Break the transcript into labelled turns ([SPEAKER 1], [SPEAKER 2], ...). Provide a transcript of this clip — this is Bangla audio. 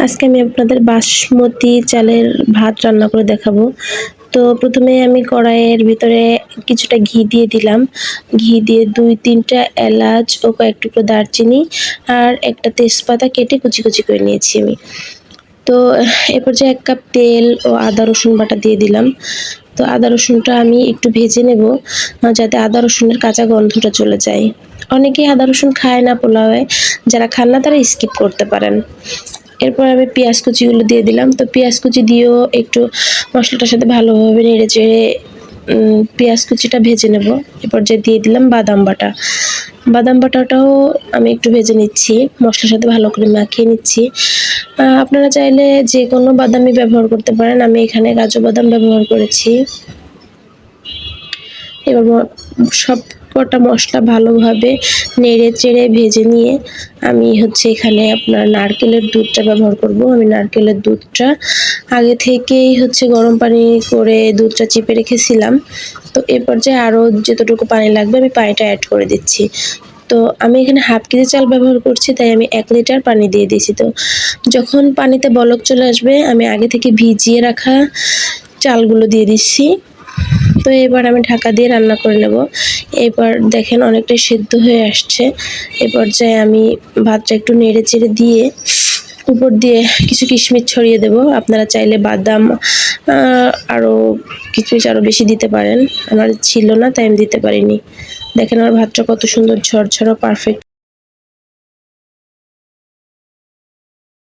[SPEAKER 1] আজকে আমি আপনাদের বাসমতি চালের ভাত রান্না করে দেখাবো। তো প্রথমে আমি কড়াইয়ের ভিতরে কিছুটা ঘি দিয়ে দিলাম। ঘি দিয়ে ২-৩টা এলাচ ও কয়েক টুকরো দারচিনি আর একটা তেজপাতা কেটে কুচি কুচি করে নিয়েছি আমি। তো এ পর্যায়ে ১ কাপ তেল ও আদা রসুন বাটা দিয়ে দিলাম। তো আদা রসুনটা আমি একটু ভেজে নেব, যাতে আদা রসুনের কাঁচা গন্ধটা চলে যায়। অনেকেই আদা রসুন খায় না পোলাওয়ে, যারা খান না তারা স্কিপ করতে পারেন। এরপর আমি পেঁয়াজ কুচিগুলো দিয়ে দিলাম। তো পেঁয়াজ কুচি দিয়েও একটু মশলাটার সাথে ভালোভাবে নেড়েচেড়ে পেঁয়াজ কুচিটা ভেজে নেব। এ পর্যায়ে দিয়ে দিলাম বাদাম বাটা। বাদাম বাটাটাও আমি একটু ভেজে নিচ্ছি, মশলার সাথে ভালো করে মাখিয়ে নিচ্ছি। আপনারা চাইলে যেকোনো বাদামই ব্যবহার করতে পারেন, আমি এখানে কাজু বাদাম ব্যবহার করেছি। এবার সবকটা মশলা ভালোভাবে নেড়েচেড়ে ভেজে নিয়ে আমি এখানে আপনার নারকেলের দুধটা ব্যবহার করব। আমি নারকেলের দুধটা আগে থেকেই গরম পানি করে দুধটা চিপে রেখেছিলাম। তো এ পর্যায়ে আরও যতটুকু পানি লাগবে আমি পানিটা অ্যাড করে দিচ্ছি। তো আমি এখানে হাফ কেজি চাল ব্যবহার করছি, তাই আমি ১ লিটার পানি দিয়ে দিয়েছি। তো যখন পানিতে বলক চলে আসবে আমি আগে থেকে ভিজিয়ে রাখা চালগুলো দিয়ে দিচ্ছি। তো এবার আমি ঢাকা দিয়ে রান্না করে নেব। এবার দেখেন অনেকটাই সেদ্ধ হয়ে আসছে। এ পর্যায়ে আমি ভাতটা একটু নেড়েচেড়ে দিয়ে উপর দিয়ে কিছু কিশমিশ ছড়িয়ে দেব। আপনারা চাইলে বাদাম আরও কিশমিশ আরও বেশি দিতে পারেন। আমার ছিল না তাই আমি দিতে পারিনি। দেখেন আমার ভাতটা কত সুন্দর ঝরঝরা পারফেক্ট